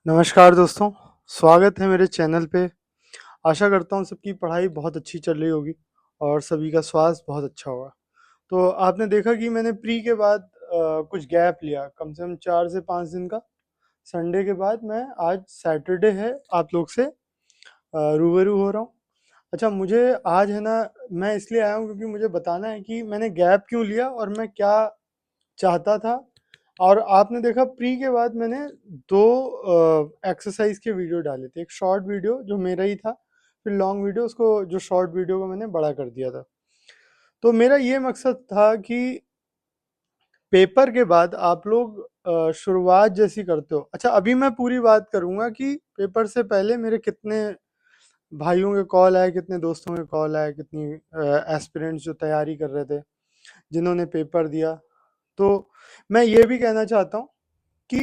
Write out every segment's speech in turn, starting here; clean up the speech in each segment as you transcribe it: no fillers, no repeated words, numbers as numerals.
नमस्कार दोस्तों, स्वागत है मेरे चैनल पे। आशा करता हूँ सबकी पढ़ाई बहुत अच्छी चल रही होगी और सभी का स्वास्थ्य बहुत अच्छा होगा। तो आपने देखा कि मैंने प्री के बाद कुछ गैप लिया, कम से कम 4 से 5 दिन का। संडे के बाद मैं आज सैटरडे है, आप लोग से रूबरू हो रहा हूँ। अच्छा, मुझे आज है ना, मैं इसलिए आया हूँ क्योंकि मुझे बताना है कि मैंने गैप क्यों लिया और मैं क्या चाहता था। और आपने देखा प्री के बाद मैंने 2 एक्सरसाइज के वीडियो डाले थे। एक शॉर्ट वीडियो जो मेरा ही था, फिर लॉन्ग वीडियो, उसको जो शॉर्ट वीडियो को मैंने बड़ा कर दिया था। तो मेरा ये मकसद था कि पेपर के बाद आप लोग शुरुआत जैसी करते हो। अच्छा, अभी मैं पूरी बात करूंगा कि पेपर से पहले मेरे कितने भाइयों के कॉल आए, कितने दोस्तों के कॉल आए, कितनी एस्पिरेंट्स जो तैयारी कर रहे थे, जिन्होंने पेपर दिया। तो मैं ये भी कहना चाहता हूँ कि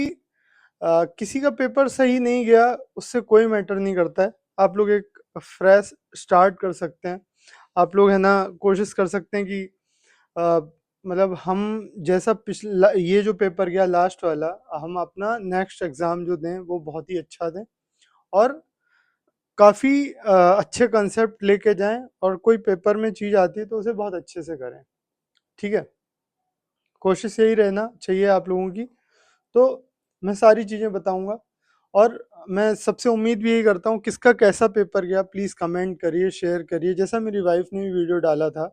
किसी का पेपर सही नहीं गया उससे कोई मैटर नहीं करता है। आप लोग एक फ्रेश स्टार्ट कर सकते हैं। आप लोग है ना कोशिश कर सकते हैं कि अ, मतलब हम जैसा पिछला ये जो पेपर गया लास्ट वाला, हम अपना नेक्स्ट एग्ज़ाम जो दें वो बहुत ही अच्छा दें और काफ़ी अच्छे कंसेप्ट लेके जाएं, और कोई पेपर में चीज़ आती है तो उसे बहुत अच्छे से करें। ठीक है, कोशिश यही रहना चाहिए आप लोगों की। तो मैं सारी चीज़ें बताऊंगा और मैं सबसे उम्मीद भी यही करता हूँ, किसका कैसा पेपर गया प्लीज़ कमेंट करिए, शेयर करिए। जैसा मेरी वाइफ ने भी वीडियो डाला था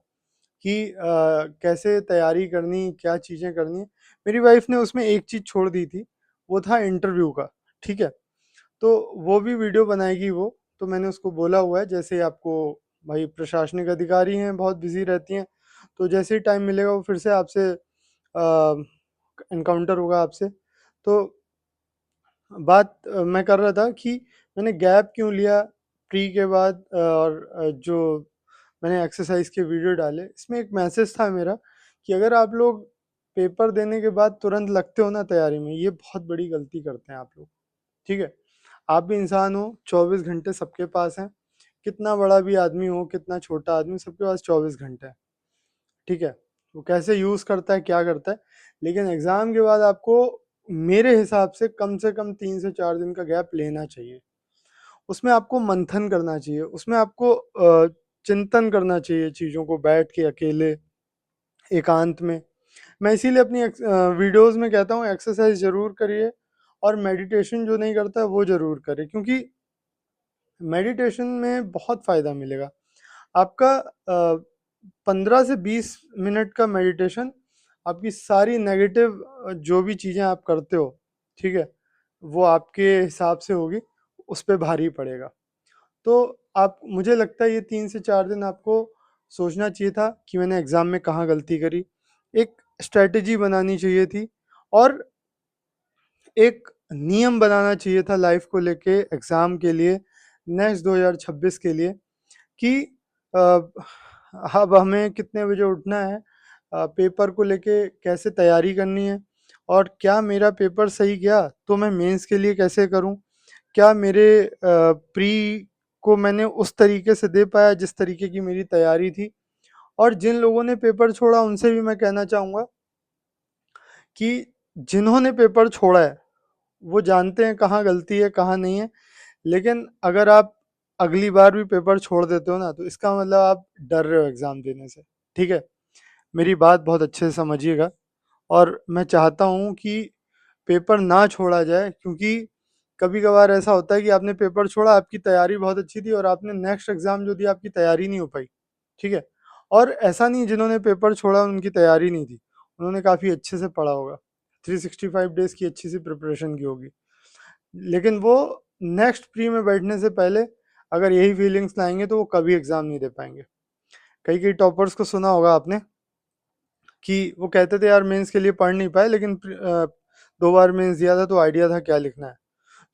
कि कैसे तैयारी करनी, क्या चीज़ें करनी। मेरी वाइफ ने उसमें एक चीज़ छोड़ दी थी, वो था इंटरव्यू का। ठीक है, तो वो भी वीडियो बनाएगी वो। तो मैंने उसको बोला हुआ है, जैसे आपको, भाई प्रशासनिक अधिकारी हैं, बहुत बिजी रहती हैं, तो जैसे ही टाइम मिलेगा वो फिर से आपसे इनकाउंटर होगा आपसे। तो बात मैं कर रहा था कि मैंने गैप क्यों लिया प्री के बाद, और जो मैंने एक्सरसाइज के वीडियो डाले, इसमें एक मैसेज था मेरा कि अगर आप लोग पेपर देने के बाद तुरंत लगते हो ना तैयारी में, ये बहुत बड़ी गलती करते हैं आप लोग। ठीक है, आप भी इंसान हो, 24 घंटे सबके पास हैं। कितना बड़ा भी आदमी हो, कितना छोटा आदमी, सबके पास 24 घंटे हैं। ठीक है, वो कैसे यूज़ करता है, क्या करता है। लेकिन एग्ज़ाम के बाद आपको मेरे हिसाब से कम 3 से 4 दिन का गैप लेना चाहिए। उसमें आपको मंथन करना चाहिए, उसमें आपको चिंतन करना चाहिए चीज़ों को, बैठ के अकेले एकांत में। मैं इसीलिए अपनी वीडियोस में कहता हूँ एक्सरसाइज ज़रूर करिए, और मेडिटेशन जो नहीं करता है वो ज़रूर करे, क्योंकि मेडिटेशन में बहुत फ़ायदा मिलेगा आपका। 15 से 20 मिनट का मेडिटेशन आपकी सारी नेगेटिव जो भी चीज़ें आप करते हो, ठीक है, वो आपके हिसाब से होगी, उस पे भारी पड़ेगा। तो आप, मुझे लगता है ये 3 से 4 दिन आपको सोचना चाहिए था कि मैंने एग्ज़ाम में कहाँ गलती करी, एक स्ट्रेटजी बनानी चाहिए थी, और एक नियम बनाना चाहिए था लाइफ को लेके, एग्ज़ाम के लिए, नेक्स्ट 2026 के लिए, कि अ, अब हमें कितने बजे उठना है, पेपर को लेके कैसे तैयारी करनी है, और क्या मेरा पेपर सही गया तो मैं मेंस के लिए कैसे करूं, क्या मेरे प्री को मैंने उस तरीके से दे पाया जिस तरीके की मेरी तैयारी थी। और जिन लोगों ने पेपर छोड़ा उनसे भी मैं कहना चाहूँगा कि जिन्होंने पेपर छोड़ा है वो जानते हैं कहाँ गलती है कहाँ नहीं है। लेकिन अगर आप अगली बार भी पेपर छोड़ देते हो ना, तो इसका मतलब आप डर रहे हो एग्ज़ाम देने से। ठीक है, मेरी बात बहुत अच्छे से समझिएगा। और मैं चाहता हूँ कि पेपर ना छोड़ा जाए, क्योंकि कभी कभार ऐसा होता है कि आपने पेपर छोड़ा, आपकी तैयारी बहुत अच्छी थी, और आपने नेक्स्ट एग्ज़ाम जो दिया आपकी तैयारी नहीं हो पाई। ठीक है, और ऐसा नहीं जिन्होंने पेपर छोड़ा उनकी तैयारी नहीं थी, उन्होंने काफ़ी अच्छे से पढ़ा होगा, 365 डेज़ की अच्छी सी प्रिपरेशन की होगी। लेकिन वो नेक्स्ट प्री में बैठने से पहले अगर यही फीलिंग्स लाएंगे तो वो कभी एग्ज़ाम नहीं दे पाएंगे। कई कई टॉपर्स को सुना होगा आपने कि वो कहते थे यार मेंस के लिए पढ़ नहीं पाए, लेकिन 2 बार मेंस दिया था तो आइडिया था क्या लिखना है।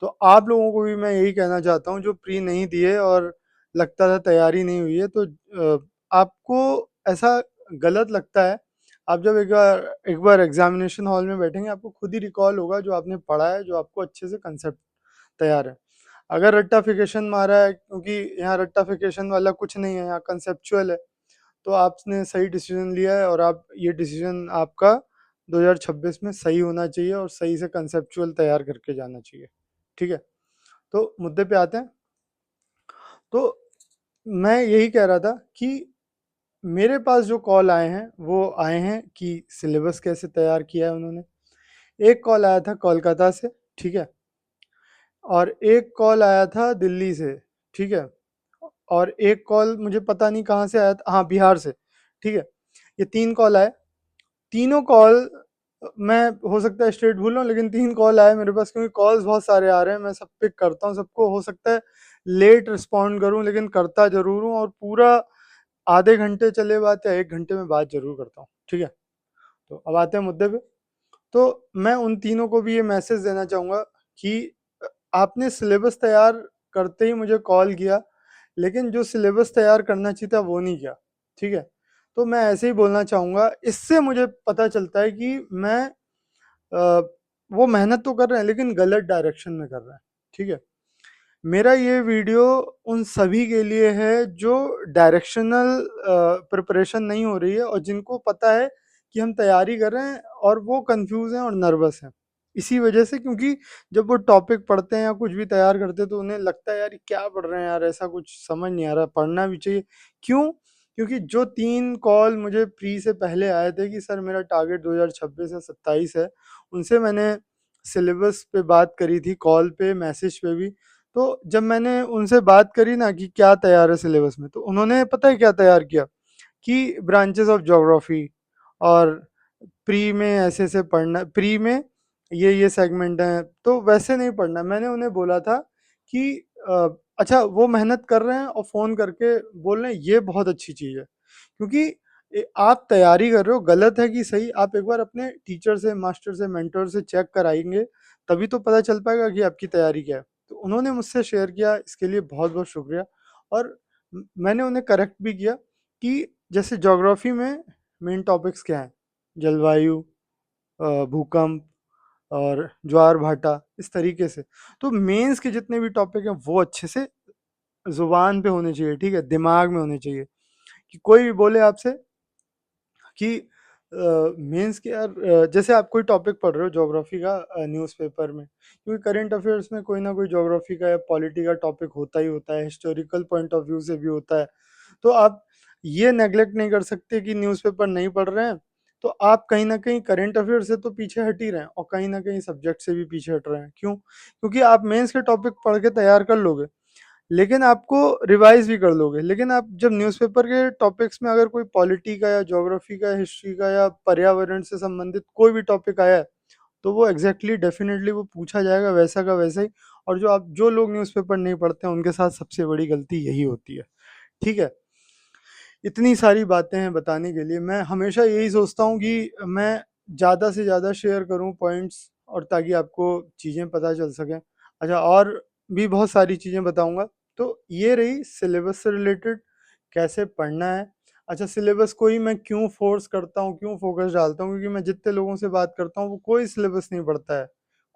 तो आप लोगों को भी मैं यही कहना चाहता हूँ, जो प्री नहीं दिए और लगता था तैयारी नहीं हुई है, तो आपको ऐसा गलत लगता है। आप जब एक बार एग्जामिनेशन हॉल में बैठेंगे, आपको खुद ही रिकॉल होगा जो आपने पढ़ा है, जो आपको अच्छे से कंसेप्ट तैयार है। अगर रट्टाफिकेशन मारा है, क्योंकि यहाँ रट्टाफिकेशन वाला कुछ नहीं है, यहाँ कंसेप्चुअल है, तो आपने सही डिसीजन लिया है, और आप ये डिसीजन आपका 2026 में सही होना चाहिए और सही से कंसेप्चुअल तैयार करके जाना चाहिए। ठीक है, तो मुद्दे पे आते हैं। तो मैं यही कह रहा था कि मेरे पास जो कॉल आए हैं वो आए हैं कि सिलेबस कैसे तैयार किया है उन्होंने। एक कॉल आया था कोलकाता से, ठीक है, और एक कॉल आया था दिल्ली से, ठीक है, और एक कॉल मुझे पता नहीं कहाँ से आया था, हाँ बिहार से, ठीक है। ये 3 कॉल आए, तीनों कॉल मैं हो सकता है स्टेट भूल रहा हूँ, लेकिन 3 कॉल आए मेरे पास, क्योंकि कॉल्स बहुत सारे आ रहे हैं, मैं सब पिक करता हूँ सबको, हो सकता है लेट रिस्पॉन्ड करूँ लेकिन करता ज़रूर हूँ, और पूरा आधे घंटे चले बात या 1 घंटे में बात ज़रूर करता हूँ, ठीक है। तो अब आते हैं मुद्दे पे। तो मैं उन तीनों को भी ये मैसेज देना चाहूँगा कि आपने सिलेबस तैयार करते ही मुझे कॉल किया, लेकिन जो सिलेबस तैयार करना चाहिए था वो नहीं किया, ठीक है। तो मैं ऐसे ही बोलना चाहूँगा, इससे मुझे पता चलता है कि मैं अ, वो मेहनत तो कर रहे हैं लेकिन गलत डायरेक्शन में कर रहे हैं, ठीक है। मेरा ये वीडियो उन सभी के लिए है जो डायरेक्शनल प्रिपरेशन नहीं हो रही है और जिनको पता है कि हम तैयारी कर रहे हैं और वो कंफ्यूज हैं और नर्वस हैं इसी वजह से, क्योंकि जब वो टॉपिक पढ़ते हैं या कुछ भी तैयार करते हैं तो उन्हें लगता है यार ये क्या पढ़ रहे हैं यार, ऐसा कुछ समझ नहीं आ रहा, पढ़ना भी चाहिए। क्यों? क्योंकि जो 3 कॉल मुझे प्री से पहले आए थे कि सर मेरा टारगेट 2026 या 27 है, उनसे मैंने सिलेबस पे बात करी थी, कॉल पे मैसेज पे भी। तो जब मैंने उनसे बात करी ना कि क्या तैयार है सिलेबस में, तो उन्होंने पता है क्या तैयार किया कि ब्रांचेस ऑफ ज्योग्राफी और प्री में ऐसे ऐसे पढ़ना, प्री में ये सेगमेंट हैं, तो वैसे नहीं पढ़ना। मैंने उन्हें बोला था कि अ, अच्छा वो मेहनत कर रहे हैं और फ़ोन करके बोल रहे हैं, ये बहुत अच्छी चीज़ है, क्योंकि आप तैयारी कर रहे हो, गलत है कि सही, आप एक बार अपने टीचर से, मास्टर से, मेंटर से चेक कराएंगे, तभी तो पता चल पाएगा कि आपकी तैयारी क्या है। तो उन्होंने मुझसे शेयर किया, इसके लिए बहुत बहुत शुक्रिया। और मैंने उन्हें करेक्ट भी किया कि जैसे ज्योग्राफी में मेन टॉपिक्स क्या हैं, जलवायु, भूकंप और ज्वार भाटा, इस तरीके से। तो मेंस के जितने भी टॉपिक हैं वो अच्छे से जुबान पे होने चाहिए, ठीक है, दिमाग में होने चाहिए, कि कोई भी बोले आपसे कि मेंस के यार, जैसे आप कोई टॉपिक पढ़ रहे हो ज्योग्राफी का न्यूज़पेपर में, क्योंकि करंट अफेयर्स में कोई ना कोई ज्योग्राफी का या पॉलिटी का टॉपिक होता ही होता है, हिस्टोरिकल पॉइंट ऑफ व्यू से भी होता है। तो आप ये नेग्लेक्ट नहीं कर सकते कि न्यूज़पेपर नहीं पढ़ रहे हैं, तो आप कहीं ना कहीं करंट अफेयर से तो पीछे हट ही रहे हैं और कहीं ना कहीं सब्जेक्ट से भी पीछे हट रहे हैं। क्यों? क्योंकि आप मेंस के टॉपिक पढ़ के तैयार कर लोगे, लेकिन आपको रिवाइज भी कर लोगे, लेकिन आप जब न्यूज़पेपर के टॉपिक्स में अगर कोई पॉलिटी का या ज्योग्राफी का, हिस्ट्री का या पर्यावरण से संबंधित कोई भी टॉपिक आया है, तो वो एग्जैक्टली डेफिनेटली वो पूछा जाएगा वैसा का वैसा ही। और जो लोग न्यूज़पेपर नहीं पढ़ते हैं उनके साथ सबसे बड़ी गलती यही होती है, ठीक है। इतनी सारी बातें हैं बताने के लिए, मैं हमेशा यही सोचता हूँ कि मैं ज़्यादा से ज़्यादा शेयर करूँ पॉइंट्स, और ताकि आपको चीज़ें पता चल सकें। अच्छा, और भी बहुत सारी चीज़ें बताऊँगा। तो ये रही सिलेबस से रिलेटेड, कैसे पढ़ना है। अच्छा, सिलेबस को ही मैं क्यों फोर्स करता हूँ, क्यों फोकस डालता हूँ, क्योंकि मैं जितने लोगों से बात करता हूँ वो कोई सिलेबस नहीं पढ़ता है,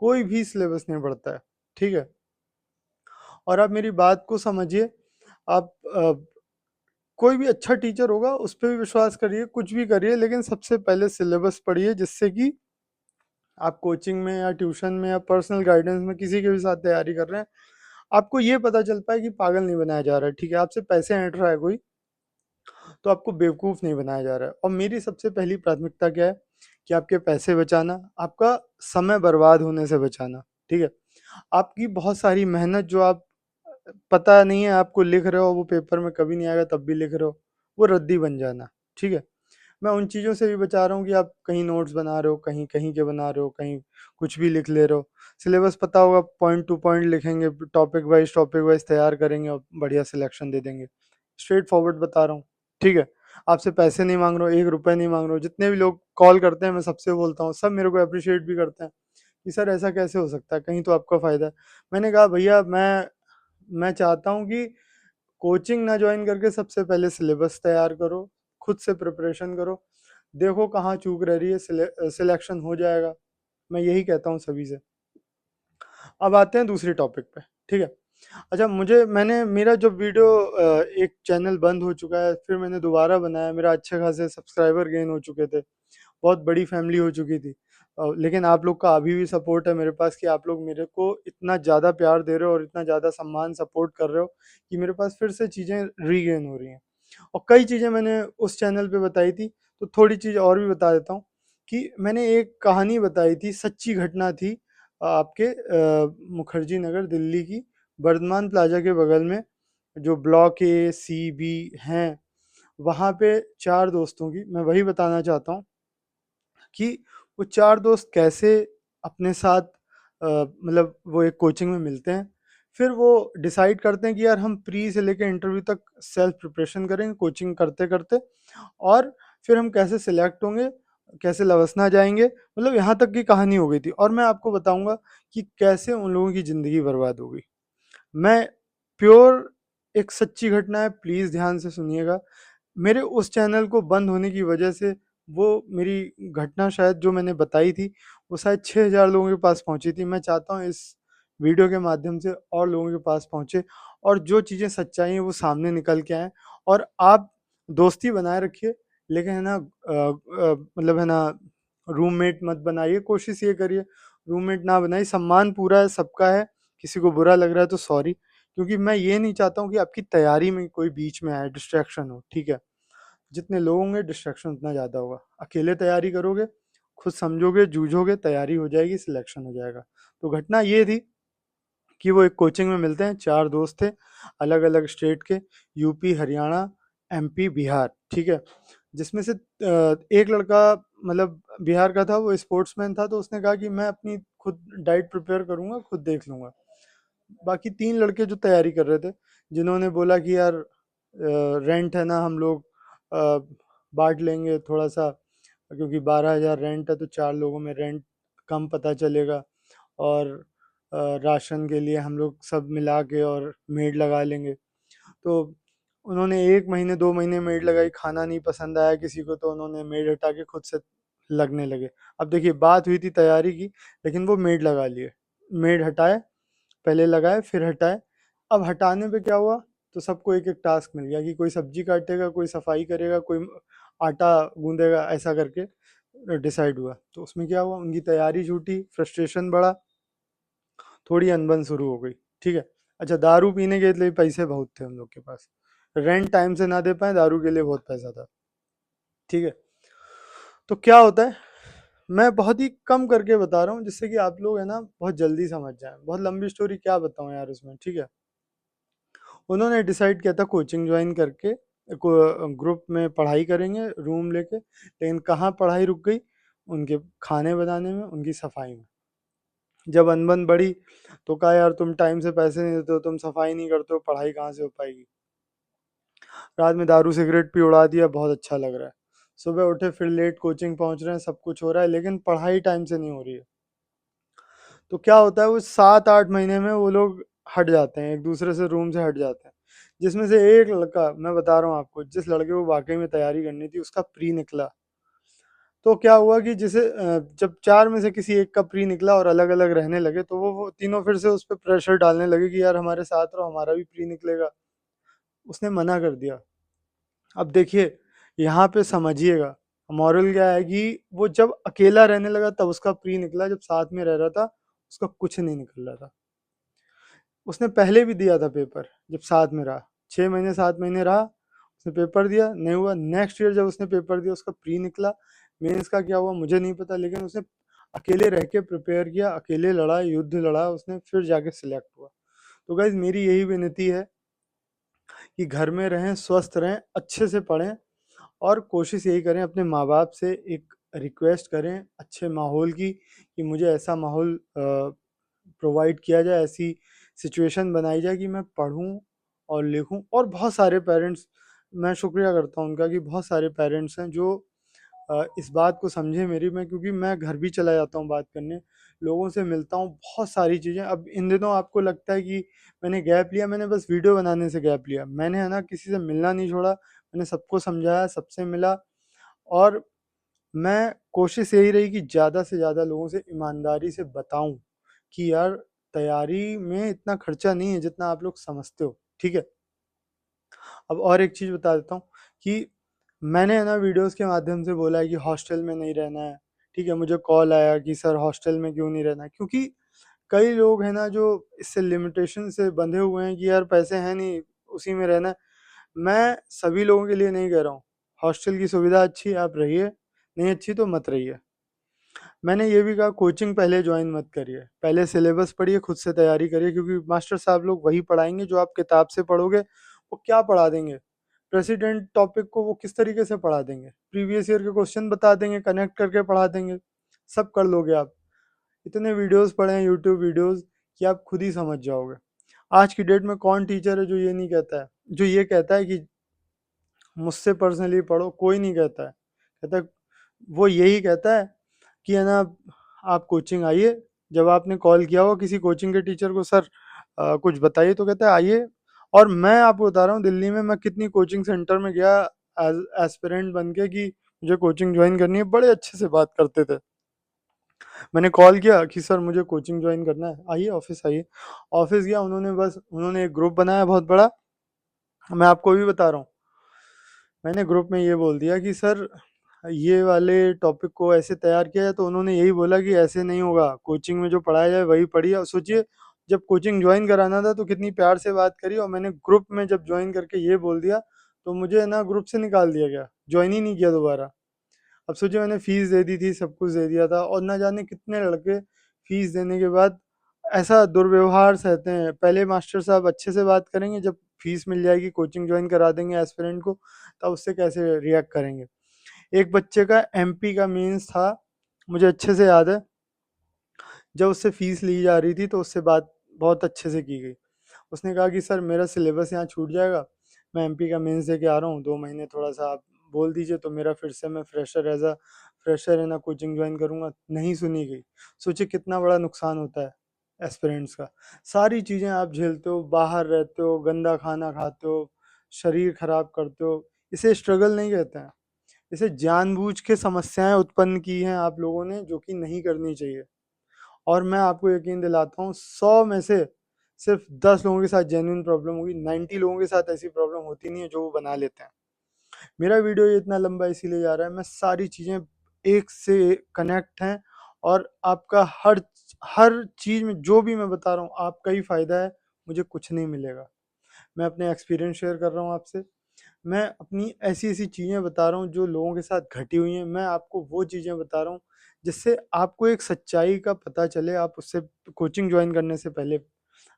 कोई भी सिलेबस नहीं पढ़ता है, ठीक है। और आप मेरी बात को समझिए, आप कोई भी अच्छा टीचर होगा उस पे भी विश्वास करिए, कुछ भी करिए, लेकिन सबसे पहले सिलेबस पढ़िए, जिससे कि आप कोचिंग में या ट्यूशन में या पर्सनल गाइडेंस में किसी के भी साथ तैयारी कर रहे हैं, आपको ये पता चल पाए कि पागल नहीं बनाया जा रहा है, ठीक है। आपसे पैसे ऐंठ रहा है कोई, तो आपको बेवकूफ़ नहीं बनाया जा रहा है। और मेरी सबसे पहली प्राथमिकता क्या है कि आपके पैसे बचाना, आपका समय बर्बाद होने से बचाना, ठीक है। आपकी बहुत सारी मेहनत जो आप पता नहीं है आपको लिख रहे हो, वो पेपर में कभी नहीं आएगा तब भी लिख रहे हो, वो रद्दी बन जाना, ठीक है। मैं उन चीज़ों से भी बचा रहा हूँ कि आप कहीं नोट्स बना रहे हो, कहीं कहीं के बना रहे हो, कहीं कुछ भी लिख ले रहे हो। सिलेबस पता होगा, पॉइंट टू पॉइंट लिखेंगे, टॉपिक वाइज तैयार करेंगे और बढ़िया सिलेक्शन दे देंगे। स्ट्रेट फॉरवर्ड बता रहा हूँ, ठीक है। आपसे पैसे नहीं मांग रहा हूँ, 1 रुपये नहीं मांग रहा हूँ। जितने भी लोग कॉल करते हैं मैं सबसे बोलता हूँ, सब मेरे को अप्रिशिएट भी करते हैं कि सर ऐसा कैसे हो सकता है, कहीं तो आपका फ़ायदा है। मैंने कहा भैया, मैं चाहता हूँ कि कोचिंग ना ज्वाइन करके सबसे पहले सिलेबस तैयार करो, खुद से प्रिपरेशन करो, देखो कहाँ चूक रह रही है, सिलेक्शन हो जाएगा। मैं यही कहता हूँ सभी से। अब आते हैं दूसरी टॉपिक पे, ठीक है। अच्छा, मैंने मेरा जो वीडियो, एक चैनल बंद हो चुका है, फिर मैंने दोबारा बनाया, मेरा अच्छे खासे सब्सक्राइबर गेन हो चुके थे, बहुत बड़ी फैमिली हो चुकी थी। लेकिन आप लोग का अभी भी सपोर्ट है मेरे पास कि आप लोग मेरे को इतना ज़्यादा प्यार दे रहे हो और इतना ज़्यादा सम्मान सपोर्ट कर रहे हो कि मेरे पास फिर से चीज़ें रीगेन हो रही हैं। और कई चीज़ें मैंने उस चैनल पे बताई थी, तो थोड़ी चीज़ और भी बता देता हूँ कि मैंने एक कहानी बताई थी, सच्ची घटना थी, आपके मुखर्जी नगर दिल्ली की, वर्धमान प्लाजा के बगल में जो ब्लॉक ए, सी, बी हैं, वहाँ पे 4 दोस्तों की मैं वही बताना चाहता हूँ कि वो 4 दोस्त कैसे अपने साथ मतलब वो एक कोचिंग में मिलते हैं। फिर वो डिसाइड करते हैं कि यार हम प्री से लेके इंटरव्यू तक सेल्फ प्रिपरेशन करेंगे कोचिंग करते-करते, और फिर हम कैसे सिलेक्ट होंगे, कैसे लवसना जाएँगे, मतलब यहाँ तक की कहानी हो गई थी। और मैं आपको बताऊँगा कि कैसे उन लोगों की ज़िंदगी बर्बाद हो गई। मैं प्योर एक सच्ची घटना है, प्लीज़ ध्यान से सुनिएगा। मेरे उस चैनल को बंद होने की वजह से वो मेरी घटना शायद जो मैंने बताई थी, वो शायद 6000 लोगों के पास पहुँची थी। मैं चाहता हूँ इस वीडियो के माध्यम से और लोगों के पास पहुँचे और जो चीज़ें सच्चाई हैं वो सामने निकल के आएँ। और आप दोस्ती बनाए रखिए, लेकिन है ना मतलब है ना रूममेट मत बनाइए, कोशिश ये करिए रूममेट ना बनाइए। सम्मान पूरा है, सबका है, किसी को बुरा लग रहा है तो सॉरी, क्योंकि मैं ये नहीं चाहता हूँ कि आपकी तैयारी में कोई बीच में आए, डिस्ट्रैक्शन हो, ठीक है? जितने लोग होंगे डिस्ट्रैक्शन उतना ज़्यादा होगा। अकेले तैयारी करोगे, खुद समझोगे, जूझोगे, तैयारी हो जाएगी, सिलेक्शन हो जाएगा। तो घटना ये थी कि वो एक कोचिंग में मिलते हैं, 4 दोस्त थे, अलग-अलग स्टेट के, यूपी, हरियाणा, एमपी, बिहार, ठीक है? जिसमें से एक लड़का मतलब बिहार का था, वो स्पोर्ट्समैन था, तो उसने कहा कि मैं अपनी खुद डाइट प्रिपेयर करूँगा, खुद देख लूँगा। बाकी 3 लड़के जो तैयारी कर रहे थे, जिन्होंने बोला कि यार रेंट है ना, हम लोग बाँट लेंगे थोड़ा-सा, क्योंकि 12,000 रेंट है तो 4 लोगों में रेंट कम पता चलेगा, और राशन के लिए हम लोग सब मिला के और मेड लगा लेंगे। तो उन्होंने 1 महीने 2 महीने मेड लगाई, खाना नहीं पसंद आया किसी को तो उन्होंने मेड हटा के खुद से लगने लगे। अब देखिए बात हुई थी तैयारी की, लेकिन वो मेड लगा लिए। मेड हटाए, पहले लगाए फिर हटाए। अब हटाने पे क्या हुआ, तो सबको एक-एक टास्क मिल गया कि कोई सब्जी काटेगा, कोई सफाई करेगा, कोई आटा गूँधेगा, ऐसा करके डिसाइड हुआ। तो उसमें क्या हुआ, उनकी तैयारी छूटी, फ्रस्ट्रेशन बढ़ा, थोड़ी अनबन शुरू हो गई, ठीक है? अच्छा, दारू पीने के लिए पैसे बहुत थे उन लोग के पास। रेंट टाइम से ना दे पाए, दारू के लिए बहुत पैसा था, ठीक है? तो क्या होता है, मैं बहुत ही कम करके बता रहा हूँ जिससे कि आप लोग है ना बहुत जल्दी समझ जाएँ। बहुत लंबी स्टोरी क्या बताऊँ यार उसमें, ठीक है? उन्होंने डिसाइड किया था कोचिंग ज्वाइन करके ग्रुप में पढ़ाई करेंगे रूम लेके, लेकिन कहाँ पढ़ाई रुक गई, उनके खाने बनाने में, उनकी सफाई में। जब अनबन बढ़ी तो कहा यार तुम टाइम से पैसे नहीं देते हो, तुम सफाई नहीं करते हो, पढ़ाई कहाँ से हो पाएगी। रात में दारू सिगरेट पी उड़ा दिया, बहुत अच्छा लग रहा है। सुबह उठे फिर लेट कोचिंग पहुंच रहे हैं, सब कुछ हो रहा है, लेकिन पढ़ाई टाइम से नहीं हो रही है। तो क्या होता है, वो 7-8 महीने में वो लोग हट जाते हैं, एक दूसरे से रूम से हट जाते हैं। जिसमें से एक लड़का, मैं बता रहा हूँ आपको, जिस लड़के को वाकई में तैयारी करनी थी उसका प्री निकला। तो क्या हुआ कि जब 4 में से किसी एक का प्री निकला और अलग-अलग रहने लगे, तो वो तीनों फिर से उस पे प्रेशर डालने लगे कि यार हमारे साथ रहो, हमारा भी प्री निकलेगा। उसने मना कर दिया। अब देखिए, यहाँ पे समझिएगा, मॉरल क्या है कि वो जब अकेला रहने लगा तब उसका प्री निकला, जब साथ में रह रहा था, उसका कुछ नहीं निकल रहा था। उसने पहले भी दिया था पेपर, जब साथ में रहा, 6 महीने 7 महीने रहा, उसने पेपर दिया, नहीं हुआ। नेक्स्ट ईयर जब उसने पेपर दिया, उसका प्री निकला। मेंस का क्या हुआ मुझे नहीं पता, लेकिन उसने अकेले रह के प्रिपेयर किया, अकेले लड़ा, युद्ध लड़ा उसने, फिर जाके सिलेक्ट हुआ। तो गाइज़ मेरी यही विनती है कि घर में रहें, स्वस्थ रहें, अच्छे से पढ़ें, और कोशिश यही करें, अपने माँ-बाप से एक रिक्वेस्ट करें अच्छे माहौल की, कि मुझे ऐसा माहौल प्रोवाइड किया जाए, ऐसी सिचुएशन बनाई जाए कि मैं पढूँ और लिखूँ। और बहुत सारे पेरेंट्स, मैं शुक्रिया करता हूँ उनका कि बहुत सारे पेरेंट्स हैं जो इस बात को समझे मेरी। मैं क्योंकि मैं घर भी चला जाता हूँ बात करने, लोगों से मिलता हूँ, बहुत सारी चीज़ें। अब इन दिनों आपको लगता है कि मैंने गैप लिया, मैंने बस वीडियो बनाने से गैप लिया। मैंने है ना किसी से मिलना नहीं छोड़ा, मैंने सबको समझाया, सबसे मिला, और मैं कोशिश यही रही कि ज़्यादा से ज़्यादा लोगों से ईमानदारी से बताऊँ कि यार तैयारी में इतना खर्चा नहीं है जितना आप लोग समझते हो, ठीक है? अब और एक चीज़ बता देता हूँ कि मैंने है ना वीडियोज़ के माध्यम से बोला है कि हॉस्टल में नहीं रहना है, ठीक है, मुझे कॉल आया कि सर हॉस्टल में क्यों नहीं रहना, क्योंकि कई लोग हैं ना जो इससे लिमिटेशन से बंधे हुए हैं कि यार पैसे हैं नहीं, उसी में रहना है। मैं सभी लोगों के लिए नहीं कह रहा हूँ, हॉस्टल की सुविधा अच्छी है, आप रहिए, नहीं अच्छी तो मत रहिए। मैंने ये भी कहा कोचिंग पहले ज्वाइन मत करिए, पहले सिलेबस पढ़िए, खुद से तैयारी करिए, क्योंकि मास्टर साहब लोग वही पढ़ाएंगे जो आप किताब से पढ़ोगे। वो क्या पढ़ा देंगे, प्रेसिडेंट टॉपिक को वो किस तरीके से पढ़ा देंगे, प्रीवियस ईयर के क्वेश्चन बता देंगे, कनेक्ट करके पढ़ा देंगे, सब कर लोगे आप। इतने वीडियोस पढ़े हैं यूट्यूब वीडियोस कि आप खुद ही समझ जाओगे। आज की डेट में कौन टीचर है जो ये नहीं कहता है, जो ये कहता है कि मुझसे पर्सनली पढ़ो, कोई नहीं कहता है। कहता है, वो यही कहता है कि है ना, आप कोचिंग आइए। जब आपने कॉल किया हो किसी कोचिंग के टीचर को, सर कुछ बताइए, तो कहता है आइए। और मैं आपको बता रहा हूँ, दिल्ली में मैं कितनी कोचिंग सेंटर में गया एज एस्पिरेंट बन के कि मुझे कोचिंग ज्वाइन करनी है, बड़े अच्छे से बात करते थे। मैंने कॉल किया कि सर मुझे कोचिंग ज्वाइन करना है, आइए ऑफिस आइए। ऑफिस गया, उन्होंने एक ग्रुप बनाया बहुत बड़ा। मैं आपको भी बता रहा हूँ, मैंने ग्रुप में ये बोल दिया कि सर ये वाले टॉपिक को ऐसे तैयार किया है, तो उन्होंने यही बोला कि ऐसे नहीं होगा, कोचिंग में जो पढ़ाया जाए वही पढ़िए। और सोचिए, जब कोचिंग ज्वाइन कराना था तो कितनी प्यार से बात करी, और मैंने ग्रुप में जब ज्वाइन करके ये बोल दिया तो मुझे ना ग्रुप से निकाल दिया गया, ज्वाइन ही नहीं किया दोबारा। अब सोचिए, मैंने फीस दे दी थी, सब कुछ दे दिया था, और ना जाने कितने लड़के फीस देने के बाद ऐसा दुर्व्यवहार सहते हैं। पहले मास्टर साहब अच्छे से बात करेंगे, जब फीस मिल जाएगी, कोचिंग ज्वाइन करा देंगे एस्पिरेंट को, तब उससे कैसे रिएक्ट करेंगे। एक बच्चे का एमपी का मेंस था, मुझे अच्छे से याद है। जब उससे फीस ली जा रही थी तो उससे बात बहुत अच्छे से की गई। उसने कहा कि सर मेरा सिलेबस यहाँ छूट जाएगा, मैं एमपी का मेंस दे के आ रहा हूँ, 2 महीने थोड़ा सा आप बोल दीजिए तो मेरा फिर से मैं फ्रेशर एज अ फ्रेशर है ना कोचिंग ज्वाइन करूँगा। नहीं सुनी गई। सोचिए कितना बड़ा नुकसान होता है एस्पिरेंट्स का। सारी चीज़ें आप झेलते हो, बाहर रहते हो, गंदा खाना खाते हो, शरीर खराब करते हो, इसे स्ट्रगल नहीं कहते हैं। इसे जानबूझ के समस्याएं उत्पन्न की हैं आप लोगों ने, जो कि नहीं करनी चाहिए। और मैं आपको यकीन दिलाता हूँ, 100 में से सिर्फ 10 लोगों के साथ जेन्युइन प्रॉब्लम होगी, 90 लोगों के साथ ऐसी प्रॉब्लम होती नहीं है जो वो बना लेते हैं। मेरा वीडियो ये इतना लंबा इसीलिए जा रहा है, मैं सारी चीज़ें एक से कनेक्ट हैं, और आपका हर हर चीज़ में जो भी मैं बता रहा हूँ आपका ही फ़ायदा है, मुझे कुछ नहीं मिलेगा। मैं अपने एक्सपीरियंस शेयर कर रहा हूँ आपसे। मैं अपनी ऐसी-ऐसी चीज़ें बता रहा हूँ जो लोगों के साथ घटी हुई हैं। मैं आपको वो चीज़ें बता रहा हूँ जिससे आपको एक सच्चाई का पता चले। आप उससे कोचिंग जॉइन करने से पहले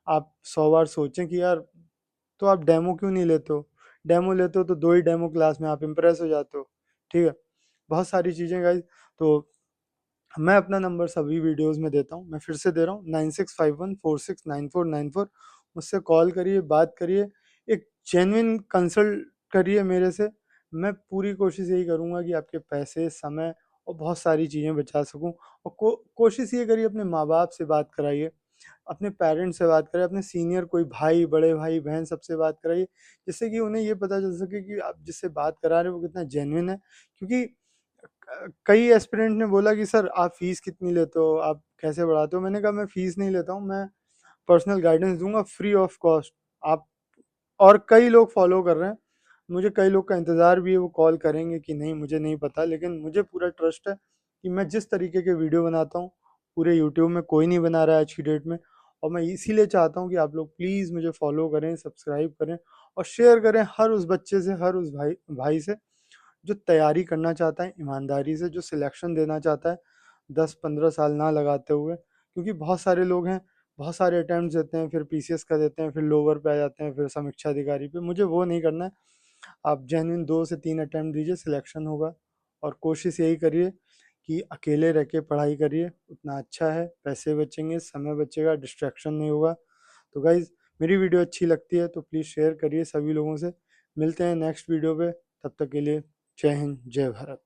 आप 100 बार सोचें कि यार, तो आप डेमो क्यों नहीं लेते हो? डेमो लेते हो तो 2 ही डेमो क्लास में आप इम्प्रेस हो जाते हो, ठीक है? बहुत सारी चीज़ें गाइज़। तो मैं अपना नंबर सभी वीडियोस में देता हूँ, मैं फिर से दे रहा हूँ, 9651469494। मुझसे कॉल करिए, बात करिए, एक जेन्युइन कंसल्ट करिए मेरे से। मैं पूरी कोशिश यही करूँगा कि आपके पैसे, समय और बहुत सारी चीज़ें बचा सकूँ। और कोशिश ये करिए, अपने माँ बाप से बात कराइए, अपने पेरेंट्स से बात करें, अपने सीनियर कोई भाई, बड़े भाई बहन, सबसे बात कराइए, जिससे कि उन्हें ये पता चल सके कि आप जिससे बात करा रहे हो वो कितना जेन्युइन है। क्योंकि कई एस्पिरेंट ने बोला कि सर आप फीस कितनी लेते हो, आप कैसे बढ़ाते हो? मैंने कहा मैं फीस नहीं लेता हूँ, मैं पर्सनल गाइडेंस दूंगा फ्री ऑफ कॉस्ट। आप, और कई लोग फॉलो कर रहे हैं, मुझे कई लोग का इंतज़ार भी है, वो कॉल करेंगे कि नहीं मुझे नहीं पता, लेकिन मुझे पूरा ट्रस्ट है कि मैं जिस तरीके के वीडियो बनाता हूँ, पूरे यूट्यूब में कोई नहीं बना रहा है आज की डेट में। और मैं इसीलिए चाहता हूँ कि आप लोग प्लीज़ मुझे फॉलो करें, सब्सक्राइब करें, और शेयर करें हर उस बच्चे से, हर उस भाई भाई से जो तैयारी करना चाहता है ईमानदारी से, जो सिलेक्शन देना चाहता है 10-15 साल ना लगाते हुए। क्योंकि बहुत सारे लोग हैं, बहुत सारे अटेम्प्ट्स देते हैं, फिर पीसीएस का देते हैं, फिर लोअर पे आ जाते हैं, फिर समीक्षा अधिकारी पे। मुझे वो नहीं करना है। आप जेन्युइन 2 से 3 अटेम्प्ट दीजिए, सिलेक्शन होगा। और कोशिश यही करिए कि अकेले रह के पढ़ाई करिए, उतना अच्छा है, पैसे बचेंगे, समय बचेगा, डिस्ट्रैक्शन नहीं होगा। तो गाइज़, मेरी वीडियो अच्छी लगती है तो प्लीज़ शेयर करिए सभी लोगों से। मिलते हैं नेक्स्ट वीडियो पे, तब तक के लिए जय हिंद, जय भारत।